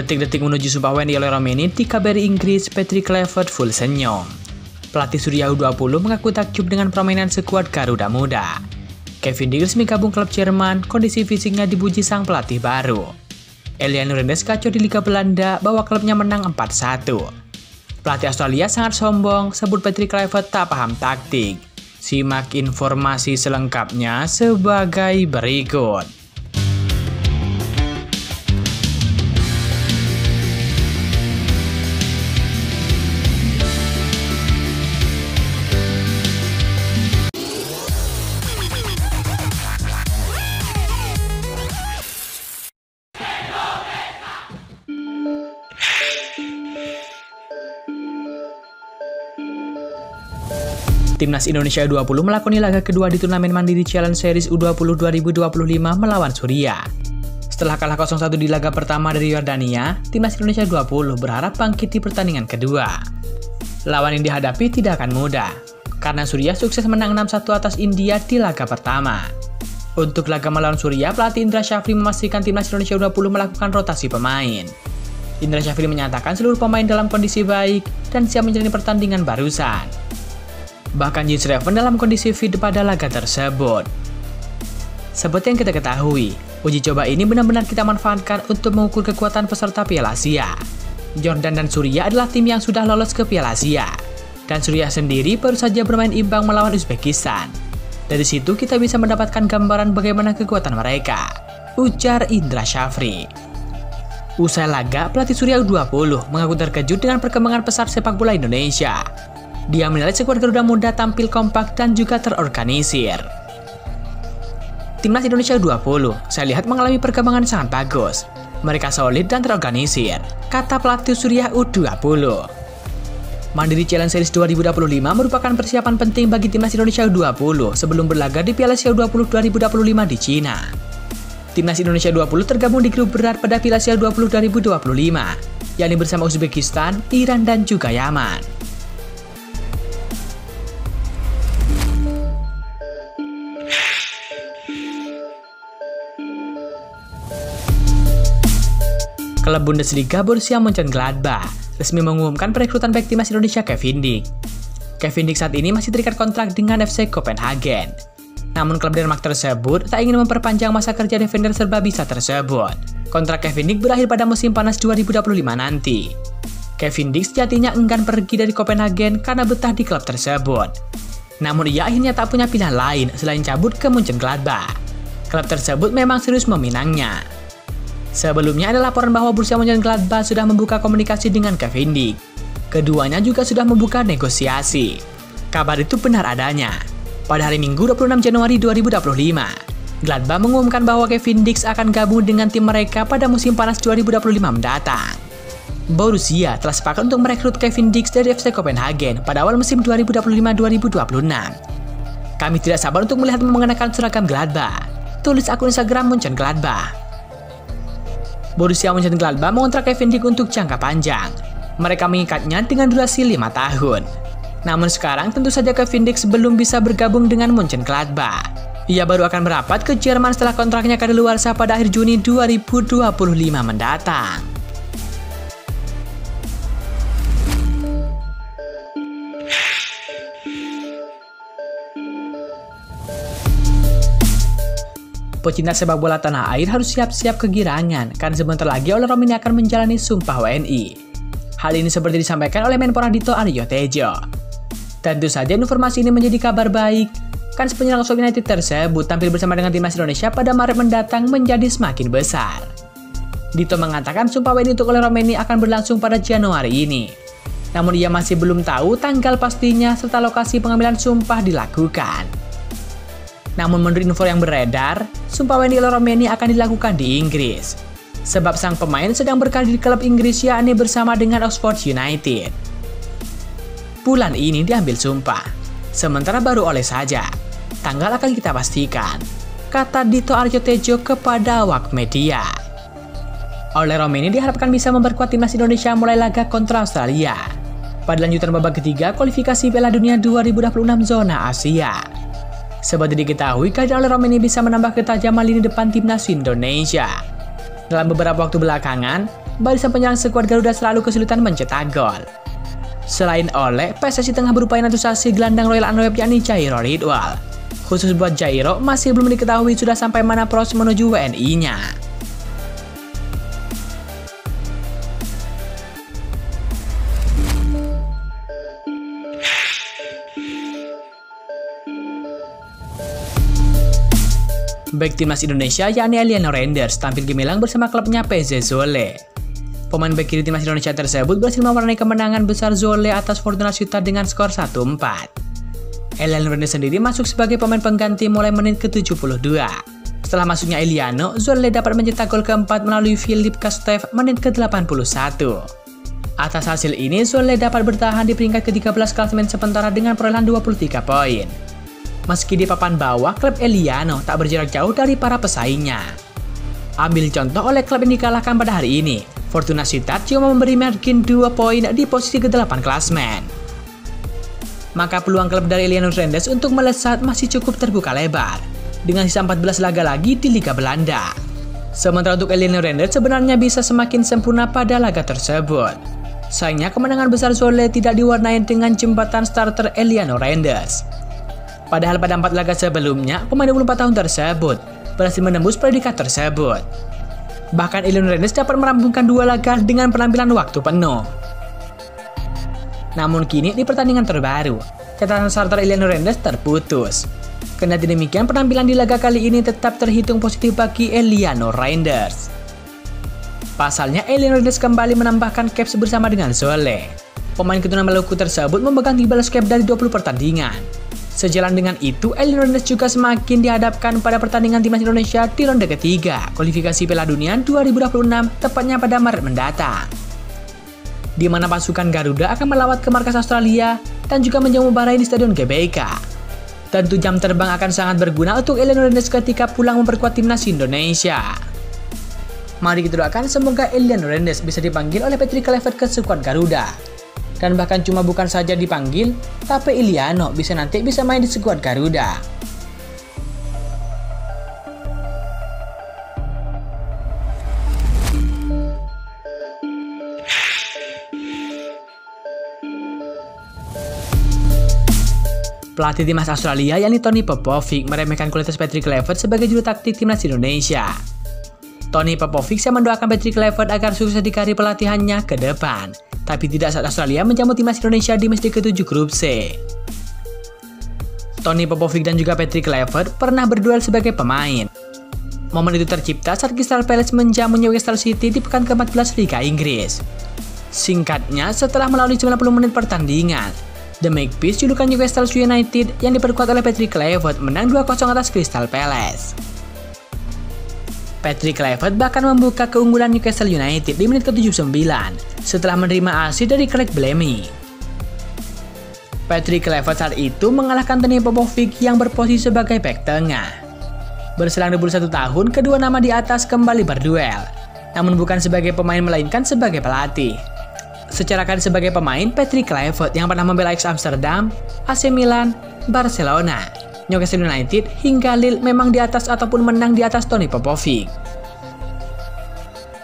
Detik-detik menuju Sumpah WNI oleh Romeni, di KBRI Inggris, Patrick Kluivert full senyum. Pelatih Suriah U20 mengaku takjub dengan permainan skuad Garuda Muda. Kevin Dix resmi gabung klub Jerman, kondisi fisiknya dipuji sang pelatih baru. Elian Rendes kacau di Liga Belanda, bawa klubnya menang 4-1. Pelatih Australia sangat sombong, sebut Patrick Kluivert tak paham taktik. Simak informasi selengkapnya sebagai berikut. Timnas Indonesia U20 melakoni laga kedua di turnamen Mandiri Challenge Series U20 2025 melawan Suriah. Setelah kalah 0-1 di laga pertama dari Yordania, Timnas Indonesia U20 berharap bangkit di pertandingan kedua. Lawan yang dihadapi tidak akan mudah, karena Suriah sukses menang 6-1 atas India di laga pertama. Untuk laga melawan Suriah, pelatih Indra Syafri memastikan Timnas Indonesia U20 melakukan rotasi pemain. Indra Syafri menyatakan seluruh pemain dalam kondisi baik dan siap menjalani pertandingan barusan. Bahkan Jens Reven dalam kondisi fit pada laga tersebut. Seperti yang kita ketahui, uji coba ini benar-benar kita manfaatkan untuk mengukur kekuatan peserta Piala Asia. Jordan dan Suriah adalah tim yang sudah lolos ke Piala Asia, dan Suriah sendiri baru saja bermain imbang melawan Uzbekistan. Dari situ kita bisa mendapatkan gambaran bagaimana kekuatan mereka, ujar Indra Syafri. Usai laga, pelatih Suriah U20 mengaku terkejut dengan perkembangan pesat sepak bola Indonesia. Dia menilai skuad Garuda Muda tampil kompak dan juga terorganisir. Timnas Indonesia U20, saya lihat mengalami perkembangan sangat bagus. Mereka solid dan terorganisir, kata pelatih Suriah U20. Mandiri Challenge Series 2025 merupakan persiapan penting bagi Timnas Indonesia U20 sebelum berlaga di Piala Asia U20 2025 di Cina. Timnas Indonesia U20 tergabung di grup berat pada Piala Asia U20 2025, yakni bersama Uzbekistan, Iran, dan juga Yaman. Klub Bundesliga Borussia Mönchengladbach resmi mengumumkan perekrutan bek timnas Indonesia Kevin Dix. Kevin Dix saat ini masih terikat kontrak dengan FC Copenhagen. Namun klub Denmark tersebut tak ingin memperpanjang masa kerja defender serba bisa tersebut. Kontrak Kevin Dix berakhir pada musim panas 2025 nanti. Kevin Dix sejatinya enggan pergi dari Copenhagen karena betah di klub tersebut. Namun ia akhirnya tak punya pilihan lain selain cabut ke Mönchengladbach. Klub tersebut memang serius meminangnya. Sebelumnya ada laporan bahwa Borussia Mönchengladbach sudah membuka komunikasi dengan Kevin Dix. Keduanya juga sudah membuka negosiasi. Kabar itu benar adanya. Pada hari Minggu 26 Januari 2025, Gladbach mengumumkan bahwa Kevin Dix akan gabung dengan tim mereka pada musim panas 2025 mendatang. Borussia telah sepakat untuk merekrut Kevin Dix dari FC Copenhagen pada awal musim 2025-2026. Kami tidak sabar untuk melihat mengenakan seragam Gladbach, tulis akun Instagram Mönchengladbach. Borussia Mönchengladbach mengontrak Kevin Dix untuk jangka panjang. Mereka mengikatnya dengan durasi 5 tahun. Namun sekarang tentu saja Kevin Dix belum bisa bergabung dengan Mönchengladbach. Ia baru akan merapat ke Jerman setelah kontraknya kadaluarsa pada akhir Juni 2025 mendatang. Pecinta sepak bola tanah air harus siap-siap kegirangan karena sebentar lagi oleh Romeni akan menjalani Sumpah WNI. Hal ini seperti disampaikan oleh Menpora Dito Aryo Tejo. Tentu saja informasi ini menjadi kabar baik, kan penyerang Oxford United tersebut tampil bersama dengan timnas Indonesia pada Maret mendatang menjadi semakin besar. Dito mengatakan Sumpah WNI untuk oleh Romeni akan berlangsung pada Januari ini. Namun ia masih belum tahu tanggal pastinya serta lokasi pengambilan sumpah dilakukan. Namun menurut info yang beredar, Sumpah WNI oleh Romeni akan dilakukan di Inggris. Sebab sang pemain sedang berkarir di klub Inggris yakni bersama dengan Oxford United. Bulan ini diambil sumpah, sementara baru oleh saja. Tanggal akan kita pastikan, kata Dito Aryo Tejo kepada awak media. Oleh Romeni diharapkan bisa memperkuat timnas Indonesia mulai laga kontra Australia pada lanjutan babak ketiga kualifikasi Piala Dunia 2026 zona Asia. Seperti diketahui, kehadiran oleh Romeni bisa menambah ketajaman lini depan timnas Indonesia. Dalam beberapa waktu belakangan, barisan penyerang skuad Garuda selalu kesulitan mencetak gol. Selain Ole, PSSI tengah berupaya naturalisasi gelandang Royal Antwerp yakni Jairo Ridwal. Khusus buat Jairo, masih belum diketahui sudah sampai mana proses menuju WNI-nya. Bek timnas Indonesia yakni Eliano Reinders tampil gemilang bersama klubnya PSV Zwolle. Pemain bek kiri timnas Indonesia tersebut berhasil mewarnai kemenangan besar Zwolle atas Fortuna Sittard dengan skor 1-4. Eliano Reinders sendiri masuk sebagai pemain pengganti mulai menit ke-72. Setelah masuknya Eliano, Zwolle dapat mencetak gol keempat melalui Filip Kastev menit ke-81. Atas hasil ini, Zwolle dapat bertahan di peringkat ke-13 klasemen sementara dengan perolehan 23 poin. Meski di papan bawah, klub Eliano tak berjarak jauh dari para pesaingnya. Ambil contoh oleh klub yang dikalahkan pada hari ini, Fortuna Sittard cuma memberi margin 2 poin di posisi ke-8 klasemen. Maka peluang klub dari Eliano Reinders untuk melesat masih cukup terbuka lebar, dengan sisa 14 laga lagi di Liga Belanda. Sementara untuk Eliano Reinders sebenarnya bisa semakin sempurna pada laga tersebut. Sayangnya kemenangan besar Zwolle tidak diwarnai dengan jembatan starter Eliano Reinders. Padahal pada 4 laga sebelumnya, pemain 24 tahun tersebut berhasil menembus predikat tersebut. Bahkan Eliano Reinders dapat merampungkan 2 laga dengan penampilan waktu penuh. Namun kini di pertandingan terbaru, catatan starter Eliano Reinders terputus. Kendati demikian, penampilan di laga kali ini tetap terhitung positif bagi Eliano Reinders. Pasalnya, Eliano Reinders kembali menambahkan caps bersama dengan Zwolle. Pemain keturunan Maluku tersebut memegang 13 caps dari 20 pertandingan. Sejalan dengan itu, Eliano Reinders juga semakin dihadapkan pada pertandingan timnas Indonesia di ronde ketiga kualifikasi Piala Dunia 2026 tepatnya pada Maret mendatang, di mana pasukan Garuda akan melawat ke markas Australia dan juga menjamu Bahrain di Stadion GBK. Tentu jam terbang akan sangat berguna untuk Eliano Reinders ketika pulang memperkuat timnas Indonesia. Mari kita doakan semoga Eliano Reinders bisa dipanggil oleh Patrick Kluivert ke skuad Garuda. Dan bahkan cuma bukan saja dipanggil, tapi Eliano nanti bisa main di skuad Garuda. Pelatih timnas Australia yakni Tony Popovic meremehkan kualitas Patrick Kluivert sebagai juru taktik timnas Indonesia. Tony Popovic yang mendoakan Patrick Kluivert agar sukses di karir pelatihannya ke depan, tapi tidak saat Australia menjamu timnas Indonesia di match ke-7 grup C. Tony Popovic dan juga Patrick Kluivert pernah berduel sebagai pemain. Momen itu tercipta saat Crystal Palace menjamu Newcastle City di pekan ke-14 Liga Inggris. Singkatnya, setelah melalui 90 menit pertandingan, The Magpies julukan Newcastle United yang diperkuat oleh Patrick Kluivert menang 2-0 atas Crystal Palace. Patrick Kluivert bahkan membuka keunggulan Newcastle United di menit ke-79 setelah menerima asis dari Craig Bellamy. Patrick Kluivert saat itu mengalahkan Tony Popovic yang berposisi sebagai bek tengah. Berselang 21 tahun, kedua nama di atas kembali berduel, namun bukan sebagai pemain melainkan sebagai pelatih. Secara karir sebagai pemain, Patrick Kluivert yang pernah membela Ajax Amsterdam, AC Milan, Barcelona, Newcastle United hingga Lille memang di atas ataupun menang di atas Tony Popovic.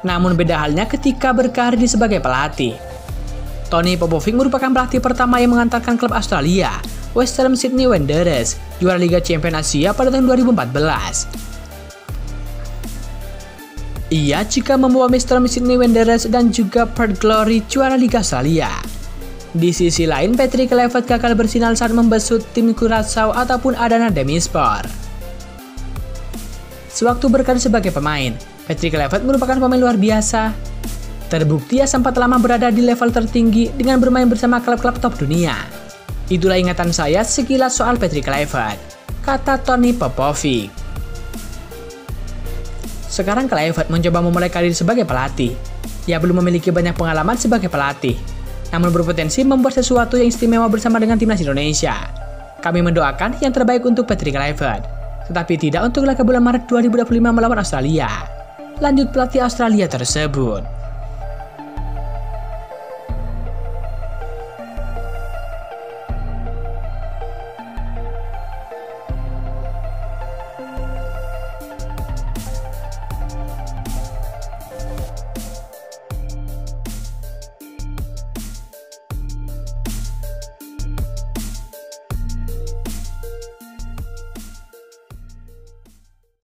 Namun beda halnya ketika berkarir sebagai pelatih. Tony Popovic merupakan pelatih pertama yang mengantarkan klub Australia, Western Sydney Wanderers, juara Liga Champions Asia pada tahun 2014. Ia juga membawa Western Sydney Wanderers dan juga Perth Glory juara Liga Australia. Di sisi lain, Patrick Kluivert gagal bersinar saat membesut tim Curaçao ataupun Adana Demirspor. Sewaktu berkarir sebagai pemain, Patrick Kluivert merupakan pemain luar biasa. Terbukti ia sempat lama berada di level tertinggi dengan bermain bersama klub-klub top dunia. Itulah ingatan saya sekilas soal Patrick Kluivert, kata Tony Popovic. Sekarang Kluivert mencoba memulai karir sebagai pelatih. Ia belum memiliki banyak pengalaman sebagai pelatih, namun berpotensi membuat sesuatu yang istimewa bersama dengan timnas Indonesia. Kami mendoakan yang terbaik untuk Patrick Kluivert, tetapi tidak untuk laga bulan Maret 2025 melawan Australia. Lanjut pelatih Australia tersebut.